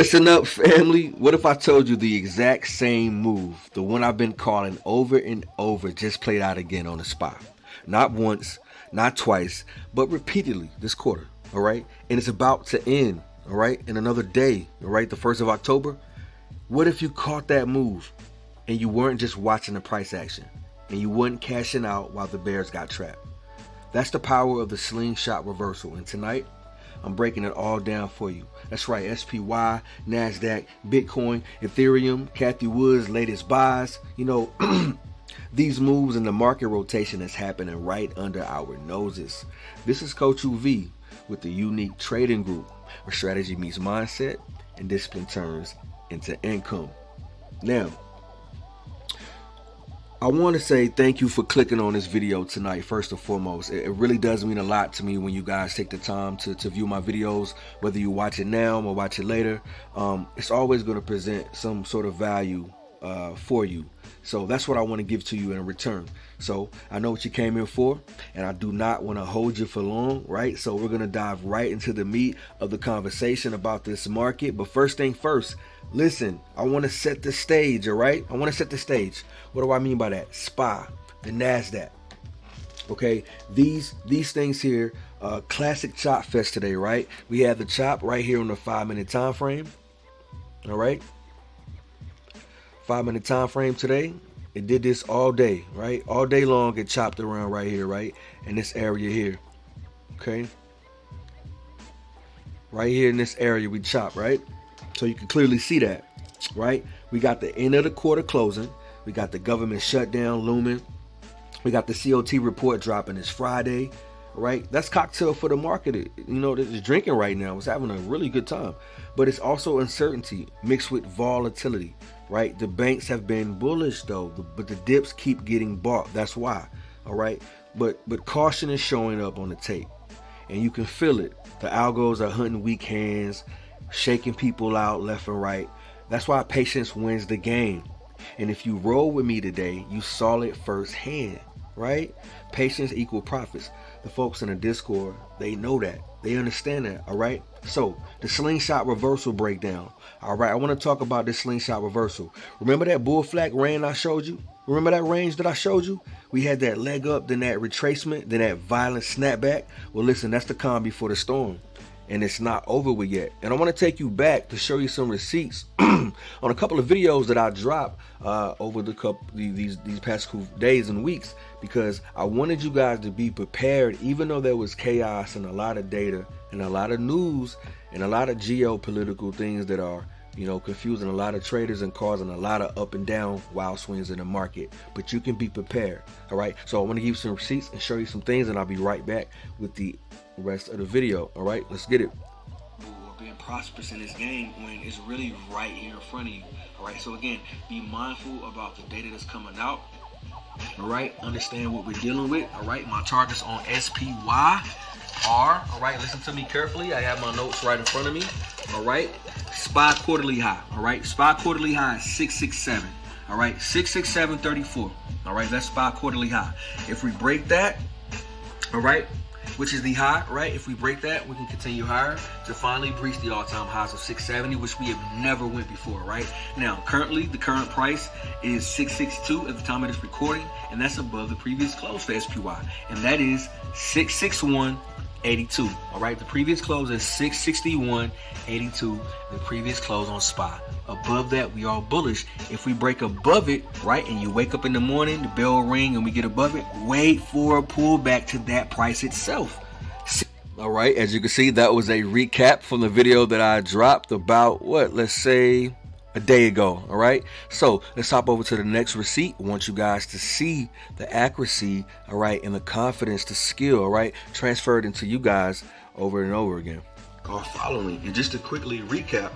Listen up, family. What if I told you the exact same move, the one I've been calling over and over, just played out again on the spot? Not once, not twice, but repeatedly this quarter, all right? And it's about to end, all right, in another day, all right, the 1st of October. What if you caught that move and you weren't just watching the price action and you weren't cashing out while the bears got trapped? That's the power of the slingshot reversal. And tonight, I'm breaking it all down for you. That's right, SPY, NASDAQ, Bitcoin, Ethereum, Kathy Wood's latest buys. You know, these moves in the market rotation is happening right under our noses. This is Coach UV with the unique trading group where strategy meets mindset and discipline turns into income. Now, I want to say thank you for clicking on this video tonight, first and foremost. It really does mean a lot to me when you guys take the time to view my videos, whether you watch it now or watch it later. It's always going to present some sort of value for you. So that's what I want to give to you in return. So I know what you came in for, and I do not want to hold you for long, right? So we're going to dive right into the meat of the conversation about this market. But first thing first, listen, I want to set the stage, all right? I want to set the stage. What do I mean by that? SPY, the NASDAQ. Okay, these things here, classic chop fest today, right? We have the chop right here on the 5-minute time frame. All right, 5-minute time frame today. It did this all day, right? All day long, it chopped around right here, right? In this area here. Okay, right here in this area we chop, right? So you can clearly see that, right? We got the end of the quarter closing. We got the government shutdown looming. We got the COT report dropping this Friday, right? That's cocktail for the market. You know, it's drinking right now. It's having a really good time. But it's also uncertainty mixed with volatility, right? The banks have been bullish though, but the dips keep getting bought. That's why, all right? But caution is showing up on the tape, and you can feel it. The algos are hunting weak hands, shaking people out left and right. That's why patience wins the game. And if you roll with me today, you saw it firsthand, right? Patience equal profits. The folks in the Discord, they know that. They understand that, all right? So, the slingshot reversal breakdown. All right, I want to talk about this slingshot reversal. Remember that bull flag range I showed you? Remember that range that I showed you? We had that leg up, then that retracement, then that violent snapback. Well, listen, that's the calm before the storm. And it's not over with yet. And I want to take you back to show you some receipts on a couple of videos that I dropped over these past days and weeks, because I wanted you guys to be prepared, even though there was chaos and a lot of data and a lot of news and a lot of geopolitical things that are, you know, confusing a lot of traders and causing a lot of up and down wild swings in the market. But you can be prepared, all right? So I want to give you some receipts and show you some things, and I'll be right back with the rest of the video. All right, let's get it. We're being prosperous in this game when it's really right here in front of you. All right, so again, be mindful about the data that's coming out. All right, understand what we're dealing with. All right, my targets on SPY are, all right, listen to me carefully. I have my notes right in front of me. All right, SPY quarterly high. All right, SPY quarterly high is 667. All right, 667.34. All right, that's SPY quarterly high. If we break that, all right, which is the high, right? If we break that, we can continue higher to finally breach the all-time highs of 670, which we have never went before, right? Now, currently, the current price is 662 at the time of this recording, and that's above the previous close for SPY, and that is 661.82. All right, the previous close is 661.82. The previous close on SPY. Above that, we are bullish. If we break above it, right, and you wake up in the morning, the bell ring, and we get above it, wait for a pullback to that price itself. All right, as you can see, that was a recap from the video that I dropped about, let's say a day ago. All right, so let's hop over to the next receipt. I want you guys to see the accuracy, all right, and the confidence, the skill, all right, transferred into you guys over and over again. Are following, and just to quickly recap,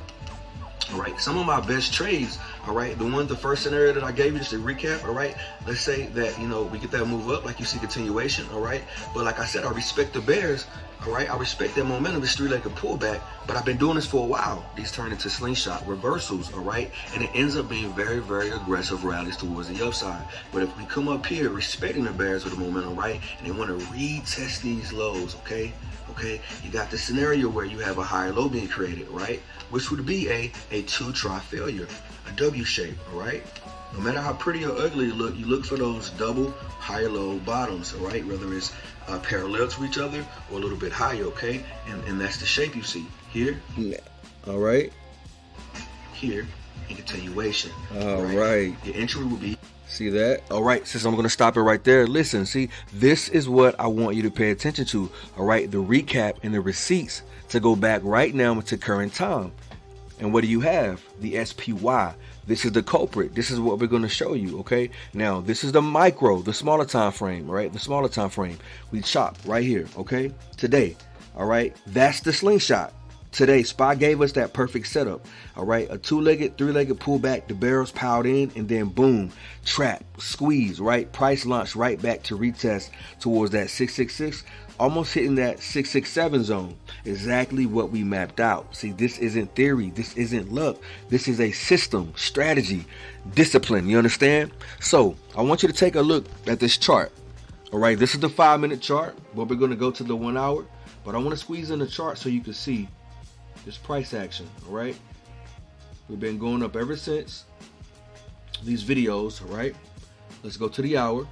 all right, some of my best trades, all right, the first scenario that I gave you, just to recap, all right, let's say that, you know, we get that move up, like you see continuation, all right, but like I said, I respect the bears, all right, I respect that momentum, this three-legged pullback, but I've been doing this for a while. These turn into slingshot reversals, all right, and it ends up being very, very aggressive rallies towards the upside. But if we come up here respecting the bears with the momentum, right, and they want to retest these lows, okay, Okay, you got the scenario where you have a higher low being created, right? Which would be a two-try failure, a W shape, all right? No matter how pretty or ugly you look for those double higher low bottoms, all right? Whether it's parallel to each other or a little bit higher, okay? And that's the shape you see here, all right? Here, in continuation. All right. Your entry will be. See that? All right, since I'm going to stop it right there. Listen, see, this is what I want you to pay attention to. All right, the recap and the receipts to go back right now to current time. And what do you have? The SPY. This is the culprit. This is what we're going to show you, okay? Now, this is the micro, the smaller time frame, right? The smaller time frame. We chop right here, okay? Today, all right? That's the slingshot. Today, SPY gave us that perfect setup, all right? A two-legged, three-legged pullback, the barrels piled in, and then boom, trap, squeeze, right? Price launch right back to retest towards that 666, almost hitting that 667 zone. Exactly what we mapped out. See, this isn't theory. This isn't luck. This is a system, strategy, discipline. You understand? So I want you to take a look at this chart, all right? This is the 5-minute chart, but we're going to go to the 1 hour. But I want to squeeze in the chart so you can see this price action, all right? We've been going up ever since these videos, all right? Let's go to the hour.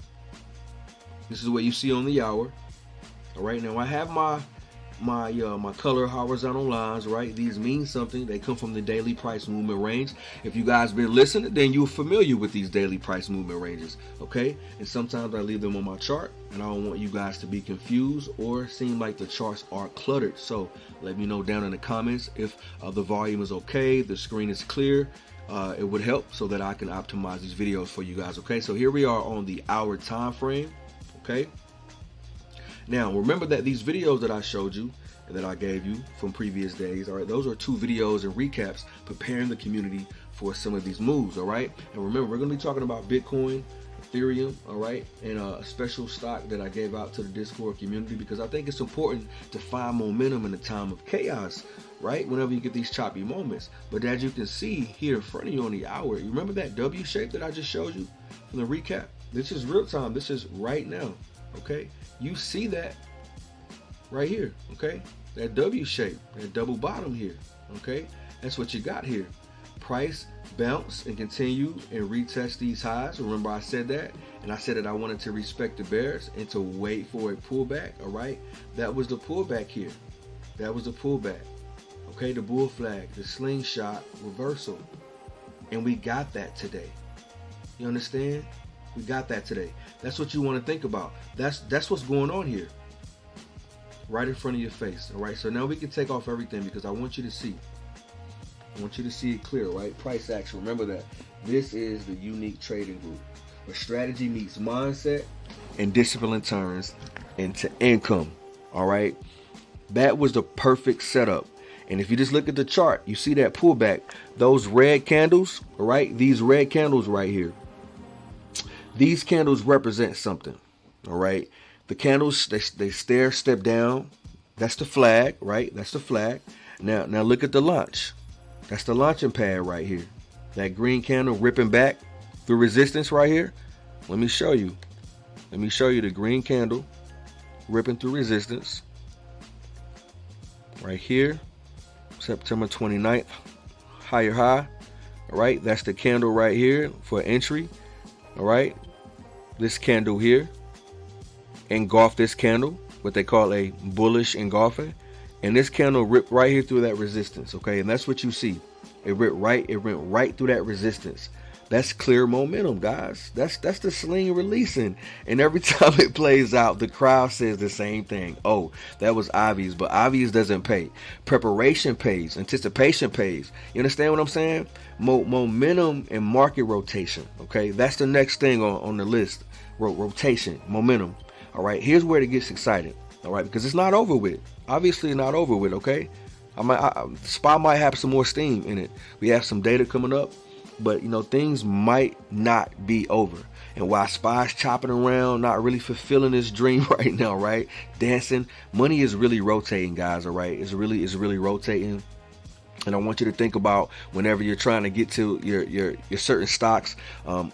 This is what you see on the hour, all right? Now I have my color horizontal lines, right? These mean something. They come from the daily price movement range. If you guys been listening, then you're familiar with these daily price movement ranges, okay? And sometimes I leave them on my chart, and I don't want you guys to be confused or seem like the charts are cluttered. So let me know down in the comments if the volume is okay, the screen is clear. It would help so that I can optimize these videos for you guys, okay? So here we are on the hour time frame, okay? Now, remember that these videos that I showed you and that I gave you from previous days, all right, those are 2 videos and recaps preparing the community for some of these moves, all right? And remember, we're going to be talking about Bitcoin, Ethereum, all right, and a special stock that I gave out to the Discord community because I think it's important to find momentum in a time of chaos, right? Whenever you get these choppy moments. But as you can see here in front of you on the hour, you remember that W shape that I just showed you from the recap? This is real time. This is right now, okay? You see that right here, okay? That W shape, that double bottom here, okay? That's what you got here. Price bounce and continue and retest these highs. Remember I said that, and I said that I wanted to respect the bears and to wait for a pullback, all right? That was the pullback here. That was the pullback, okay? The bull flag, the slingshot reversal, and we got that today. You understand? We got that today. That's what you want to think about. That's what's going on here, right in front of your face, all right? So now we can take off everything because I want you to see. I want you to see it clear, right? Price action. Remember that this is the unique trading group where strategy meets mindset and discipline turns into income, all right? That was the perfect setup. And if you just look at the chart, you see that pullback. Those red candles, all right? These red candles right here. These candles represent something, all right? The candles, they step down. That's the flag, right? That's the flag. Now look at the launch. That's the launching pad right here. That green candle ripping back through resistance right here. Let me show you. Let me show you the green candle ripping through resistance. Right here, September 29th, higher high. All right, that's the candle right here for entry. All right, this candle here, engulf this candle, what they call a bullish engulfing, and this candle ripped right here through that resistance. Okay, and that's what you see. It went right through that resistance. That's clear momentum, guys. That's the sling releasing, and every time it plays out, the crowd says the same thing. Oh, that was obvious, but obvious doesn't pay. Preparation pays. Anticipation pays. You understand what I'm saying? Momentum and market rotation. Okay, that's the next thing on the list. Rotation, momentum. All right, here's where it gets exciting. All right, because it's not over with. Obviously, not over with. Okay, SPY might have some more steam in it. We have some data coming up. But, things might not be over. And while SPY's chopping around, not really fulfilling his dream right now, right? Dancing, money is really rotating, guys, all right? It's really rotating. And I want you to think about whenever you're trying to get to your certain stocks,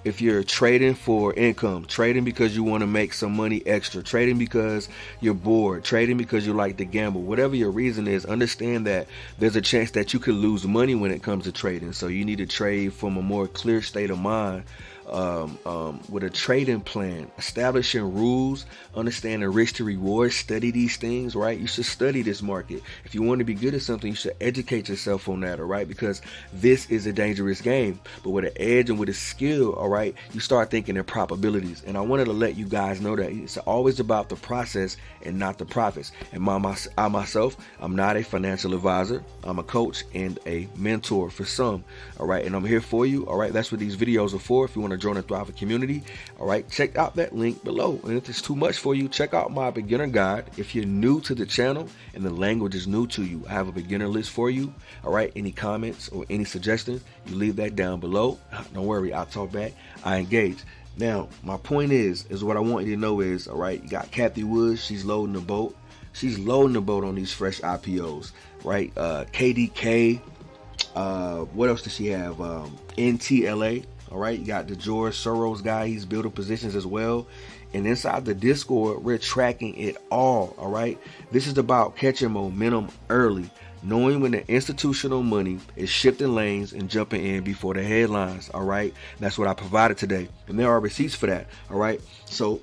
if you're trading for income, trading because you want to make some money extra, trading because you're bored, trading because you like to gamble, whatever your reason is, understand that there's a chance that you could lose money when it comes to trading. So you need to trade from a more clear state of mind, with a trading plan, establishing rules, understanding risk to reward, study these things, right? You should study this market. If you want to be good at something, you should educate yourself on that, all right? Because this is a dangerous game. But with an edge and with a skill, all right, you start thinking in probabilities. And I wanted to let you guys know that it's always about the process and not the profits. And I myself, I'm not a financial advisor. I'm a coach and a mentor for some, all right? And I'm here for you, all right? That's what these videos are for. If you want to join a thriving community, all right, check out that link below. And if it's too much for you, check out my beginner guide. If you're new to the channel and the language is new to you, I have a beginner list for you, all right? Any comments or any suggestions, you leave that down below. Don't worry, I'll talk back, I engage. Now, my point is what I want you to know is, all right, you got Kathy Woods, she's loading the boat. She's loading the boat on these fresh IPOs, right? KDK, what else does she have? NTLA. All right, you got the George Soros guy. He's building positions as well. And inside the Discord, we're tracking it all. All right, this is about catching momentum early, knowing when the institutional money is shifting lanes and jumping in before the headlines. All right, that's what I provided today, and there are receipts for that. All right, so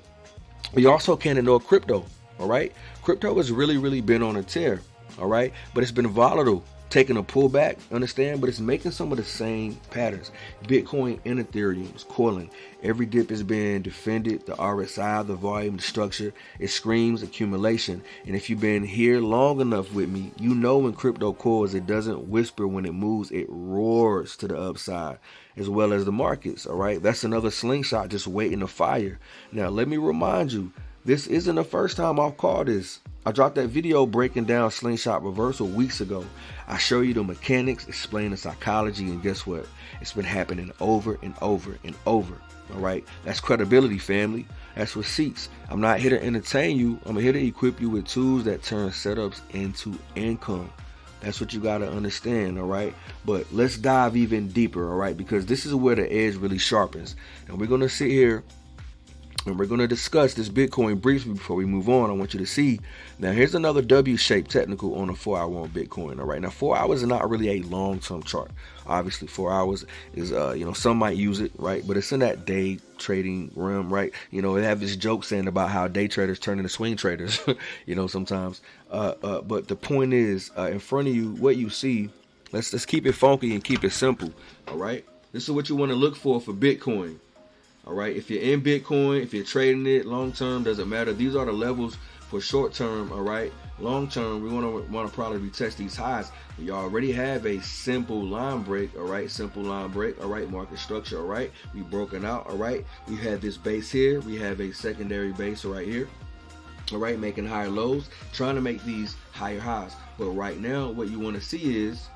we also can ignore crypto. All right, crypto has really been on a tear. All right, but it's been volatile, taking a pullback, understand, but it's making some of the same patterns. Bitcoin and Ethereum is coiling. Every dip is being defended. The RSI, the volume, the structure, it screams accumulation. And if you've been here long enough with me, you know when crypto coils, it doesn't whisper when it moves, it roars to the upside, as well as the markets. All right, that's another slingshot just waiting to fire. Now, let me remind you, this isn't the first time I've called this. I dropped that video breaking down slingshot reversal weeks ago. I show you the mechanics, explain the psychology, and guess what? It's been happening over and over and over. All right, that's credibility, family. That's receipts. I'm not here to entertain you. I'm here to equip you with tools that turn setups into income. That's what you got to understand, all right? But let's dive even deeper, all right? Because this is where the edge really sharpens. And we're going to sit here and we're going to discuss this Bitcoin briefly before we move on. I want you to see. Now, here's another W-shaped technical on a 4-hour on Bitcoin. All right. Now, 4 hours is not really a long-term chart. Obviously, 4 hours is, some might use it, right? But it's in that day trading realm, right? You know, they have this joke saying about how day traders turn into swing traders, sometimes. But the point is, in front of you, what you see, let's keep it funky and keep it simple. All right. This is what you want to look for Bitcoin. All right, if you're in Bitcoin, if you're trading it long term, doesn't matter. These are the levels for short term. All right, long term, we want to probably retest these highs. We already have a simple line break. All right, simple line break. All right, market structure. All right, we broken out. All right, we have this base here. We have a secondary base right here. All right, making higher lows, trying to make these higher highs. But right now, what you want to see is,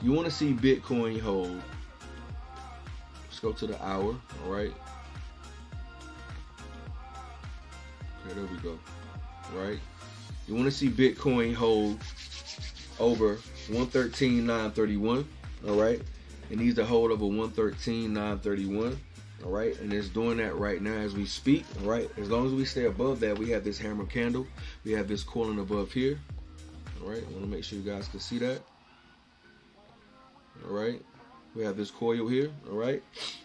you want to see Bitcoin hold. Let's go to the hour, all right? Okay, there we go, all right? You want to see Bitcoin hold over 113,931, all right? It needs to hold over 113,931, all right? And it's doing that right now as we speak, all right? As long as we stay above that, we have this hammer candle. We have this coiling above here, all right? I want to make sure you guys can see that. All right, we have this coil here. All right,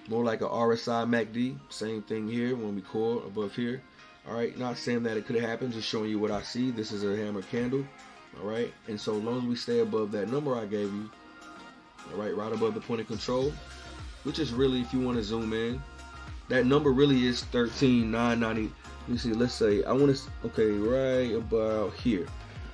more like a RSI MACD. Same thing here when we coil above here. All right, not saying that it could happen, just showing you what I see. This is a hammer candle. All right, and so long as we stay above that number I gave you, all right, right above the point of control, which is really, if you want to zoom in, that number really is 13,990. You see, let's say I want to, okay, right about here.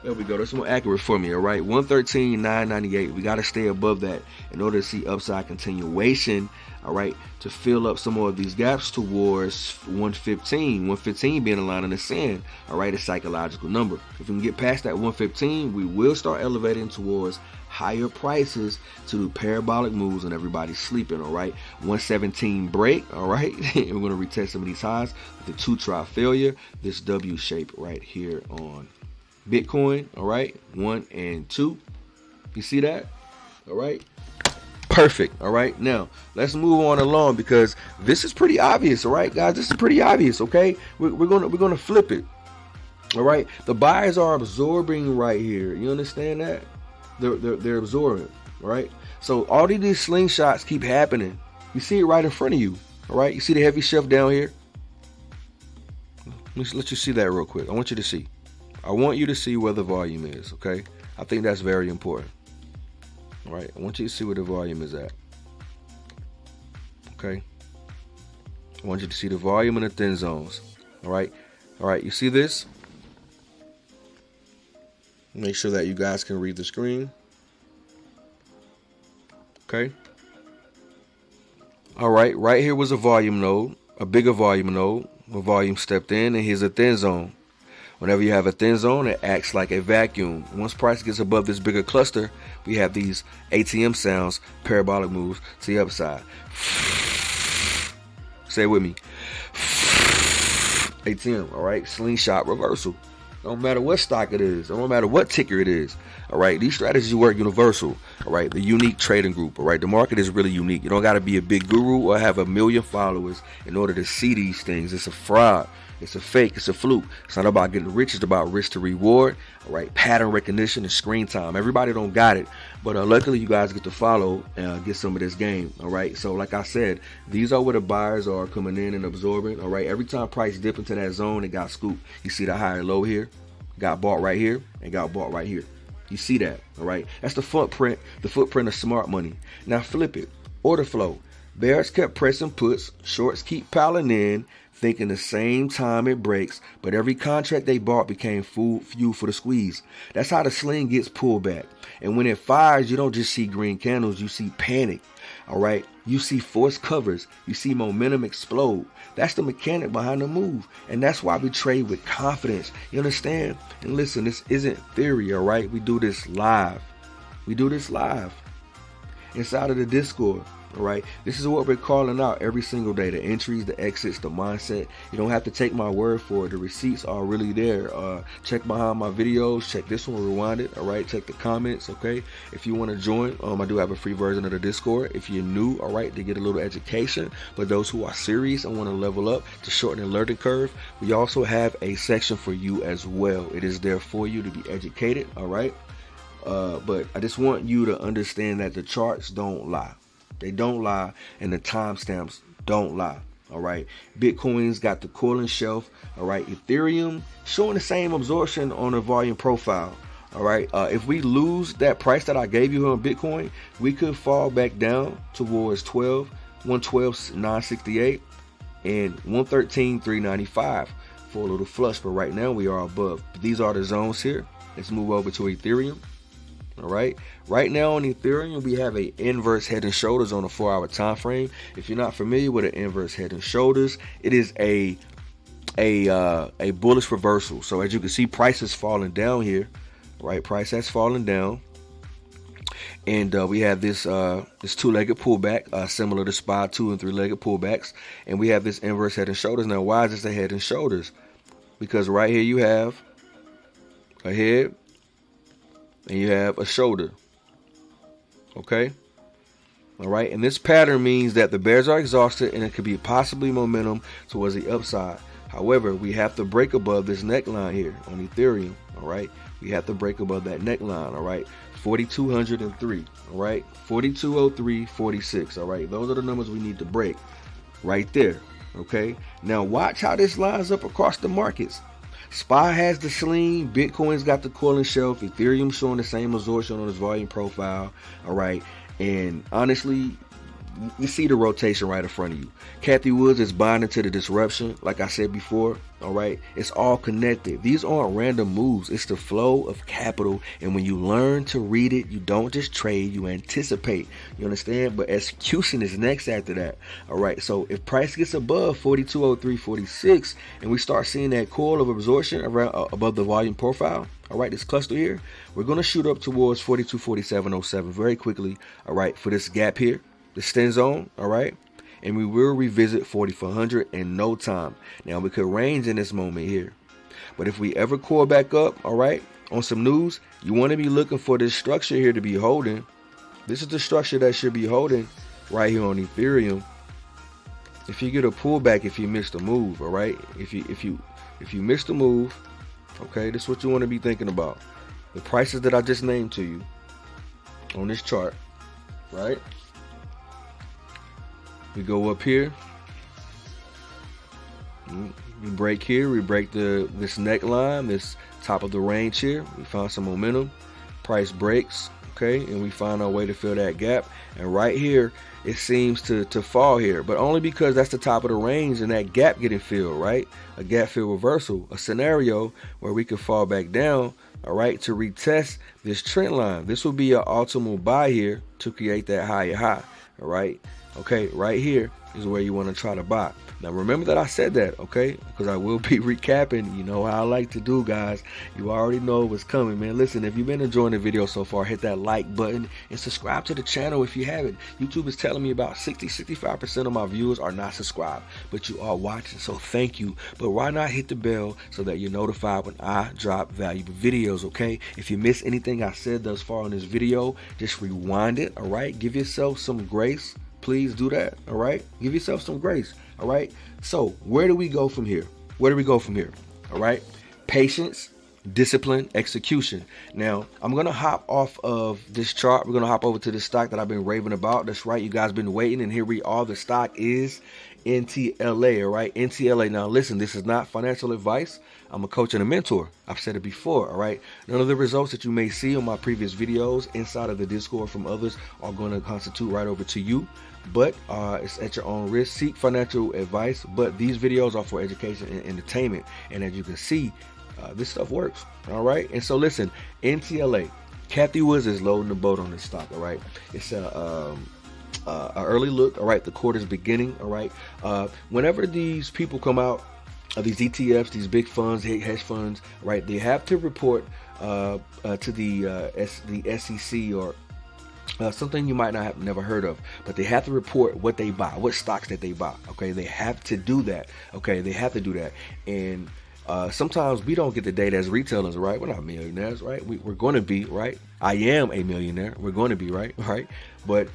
There we go. That's more accurate for me. All right, 113,998. We got to stay above that in order to see upside continuation. All right, to fill up some more of these gaps towards 115. 115 being a line in the sand. All right, a psychological number. If we can get past that 115, we will start elevating towards higher prices to do parabolic moves and everybody's sleeping. All right, 117 break. All right, and we're going to retest some of these highs with the 2-try failure. This W shape right here on Bitcoin, all right, 1 and 2. You see that? All right. Perfect. All right. Now let's move on along because this is pretty obvious. All right, guys. This is pretty obvious. Okay. We're gonna flip it. All right. The buyers are absorbing right here. You understand that? They're absorbing. All right. So all of these slingshots keep happening. You see it right in front of you. All right. You see the heavy shelf down here. Let's let you see that real quick. I want you to see. I want you to see where the volume is. Okay. I think that's very important. All right, I want you to see where the volume is at. Okay. I want you to see the volume in the thin zones. All right. All right, you see this? Make sure that you guys can read the screen. Okay. All right, right here was a volume node, a bigger volume node. The volume stepped in, and here's a thin zone. Whenever you have a thin zone, it acts like a vacuum. Once price gets above this bigger cluster, we have these ATM sounds, parabolic moves to the upside. Say it with me. ATM, all right? Slingshot reversal. Don't matter what stock it is. Don't matter what ticker it is. All right? These strategies work universal. All right? The unique trading group. All right? The market is really unique. You don't got to be a big guru or have 1 million followers in order to see these things. It's a fraud. It's a fake. It's a fluke. It's not about getting rich. It's about risk to reward. All right. Pattern recognition and screen time. Everybody don't got it, but luckily you guys get to follow and get some of this game. All right. So like I said, these are where the buyers are coming in and absorbing. All right. Every time price dip into that zone, it got scooped. You see the higher low here, got bought right here, and got bought right here. You see that. All right. That's the footprint of smart money. Now flip it. Order flow. Bears kept pressing puts. Shorts keep piling in, thinking the same time it breaks, but every contract they bought became fuel for the squeeze. That's how the sling gets pulled back. And when it fires, you don't just see green candles, you see panic. All right. You see forced covers. You see momentum explode. That's the mechanic behind the move. And that's why we trade with confidence. You understand? And listen, this isn't theory. All right. We do this live. We do this live inside of the Discord. All right. This is what we're calling out every single day. The entries, the exits, the mindset. You don't have to take my word for it. The receipts are really there. Check behind my videos. Check this one, rewind it. All right. Check the comments. Okay. If you want to join, I do have a free version of the Discord. If you're new, all right, to get a little education. But those who are serious and want to level up to shorten the learning curve, we also have a section for you as well. It is there for you to be educated. All right. But I just want you to understand that the charts don't lie. They don't lie, and the timestamps don't lie. All right. Bitcoin's got the cooling shelf. All right. Ethereum showing the same absorption on the volume profile. All right. If we lose that price that I gave you on Bitcoin, we could fall back down towards 112,968 and 113,395 for a little flush. But right now we are above. These are the zones here. Let's move over to Ethereum. All right. Right now on Ethereum, we have a inverse head and shoulders on a 4-hour time frame. If you're not familiar with an inverse head and shoulders, it is a bullish reversal. So as you can see, price is falling down here. Right, price has fallen down, and we have this two-legged pullback, similar to SPY 2 and 3-legged pullbacks, and we have this inverse head and shoulders. Now, why is this a head and shoulders? Because right here you have a head. And you have a shoulder. Okay. All right. And this pattern means that the bears are exhausted and it could be possibly momentum towards the upside. However, we have to break above this neckline here on Ethereum. All right. We have to break above that neckline. All right. 4,203. All right. 4203.46. All right. Those are the numbers we need to break right there. Okay. Now watch how this lines up across the markets. SPY has the sling, Bitcoin's got the cooling shelf, Ethereum showing the same absorption on its volume profile. All right. And honestly, you see the rotation right in front of you. Kathy Woods is bonding to the disruption. Like I said before, all right, it's all connected. These aren't random moves. It's the flow of capital. And when you learn to read it, you don't just trade, you anticipate. You understand? But execution is next after that. All right. So if price gets above 4203.46 and we start seeing that coil of absorption around above the volume profile, all right, this cluster here, we're going to shoot up towards 4247.07 very quickly. All right, for this gap here, the stand zone. All right. And we will revisit 4,400 in no time. Now we could range in this moment here, but if we ever coil back up, all right, on some news, you want to be looking for this structure here to be holding. This is the structure that should be holding right here on Ethereum. If you get a pullback, if you miss the move, all right? If you miss the move, okay, this is what you want to be thinking about. The prices that I just named to you on this chart, right? We go up here. We break here. We break this neckline, this top of the range here. We find some momentum. Price breaks, okay, and we find our way to fill that gap. And right here, it seems to fall here, but only because that's the top of the range and that gap getting filled, right? A gap fill reversal, a scenario where we could fall back down, all right, to retest this trend line. This will be an optimal buy here to create that higher high, all right? Okay, right here is where you want to try to buy. Now remember that I said that, okay? Because I will be recapping. You know how I like to do, guys. You already know what's coming, man. Listen, if you've been enjoying the video so far, hit that like button and subscribe to the channel if you haven't. YouTube is telling me about 65% of my viewers are not subscribed, but you are watching, so thank you. But why not hit the bell so that you're notified when I drop valuable videos, okay? If you miss anything I said thus far in this video, just rewind it, all right? Give yourself some grace. Please do that, all right? Give yourself some grace, all right? So where do we go from here? Where do we go from here, all right? Patience, discipline, execution. Now, I'm going to hop off of this chart. We're going to hop over to this stock that I've been raving about. That's right. You guys been waiting, and here we are. The stock is NTLA, all right? NTLA. Now, listen, this is not financial advice. I'm a coach and a mentor. I've said it before, all right? None of the results that you may see on my previous videos inside of the Discord from others are going to constitute right over to you. But it's at your own risk. Seek financial advice. But these videos are for education and entertainment. And as you can see, this stuff works, all right? And so listen, NTLA, Kathy Woods is loading the boat on this stock, all right? It's a early look, all right? The quarter's beginning, all right? Whenever these people come out, these ETFs, these big funds, hedge funds, right? They have to report to the SEC or something you might not have never heard of, but they have to report what they buy, what stocks that they buy. Okay, they have to do that. Okay, they have to do that, and sometimes we don't get the data as retailers, right? We're not millionaires, right? We're going to be, right? I am a millionaire. We're going to be, right? But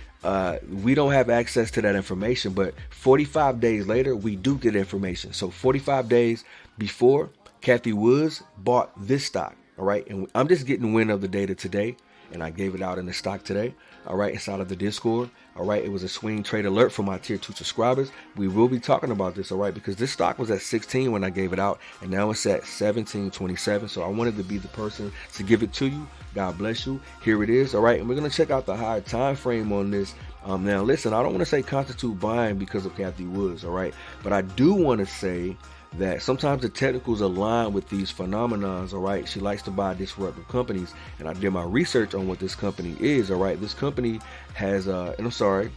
we don't have access to that information. But 45 days later, we do get information. So 45 days before, Kathy Woods bought this stock, all right? And I'm just getting wind of the data today, and I gave it out in the stock today, all right, inside of the Discord, all right. It was a swing trade alert for my tier 2 subscribers. We will be talking about this, all right, because this stock was at 16 when I gave it out, and now it's at 17.27. So I wanted to be the person to give it to you. God bless you. Here it is, all right, and we're going to check out the higher time frame on this. Now, listen, I don't want to say constitute buying because of Kathy Woods, all right, but I do want to say that sometimes the technicals align with these phenomenons, all right? She likes to buy disruptive companies, and I did my research on what this company is, all right? This company has, and I'm sorry,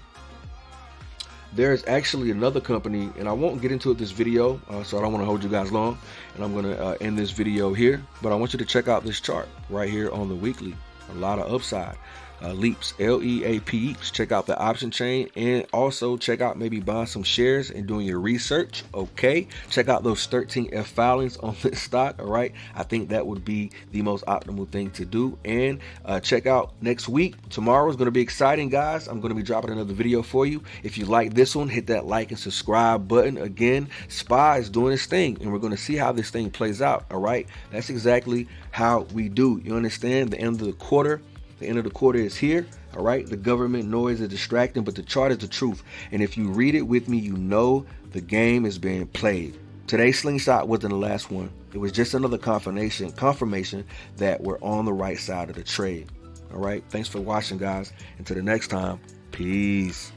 there's actually another company, and I won't get into it this video, so I don't want to hold you guys long, and I'm going to end this video here, but I want you to check out this chart right here on the weekly. A lot of upside. Leaps, LEAPs. Check out the option chain, and also check out maybe buying some shares and doing your research. Okay, check out those 13F filings on this stock. All right, I think that would be the most optimal thing to do. And check out next week. Tomorrow is going to be exciting, guys. I'm going to be dropping another video for you. If you like this one, hit that like and subscribe button. Again, SPY is doing its thing, and we're going to see how this thing plays out. All right, that's exactly how we do. You understand? The end of the quarter. The end of the quarter is here, all right? The government noise is distracting, but the chart is the truth. And if you read it with me, you know the game is being played. Today's slingshot wasn't the last one. It was just another confirmation that we're on the right side of the trade, all right? Thanks for watching, guys. Until the next time, peace.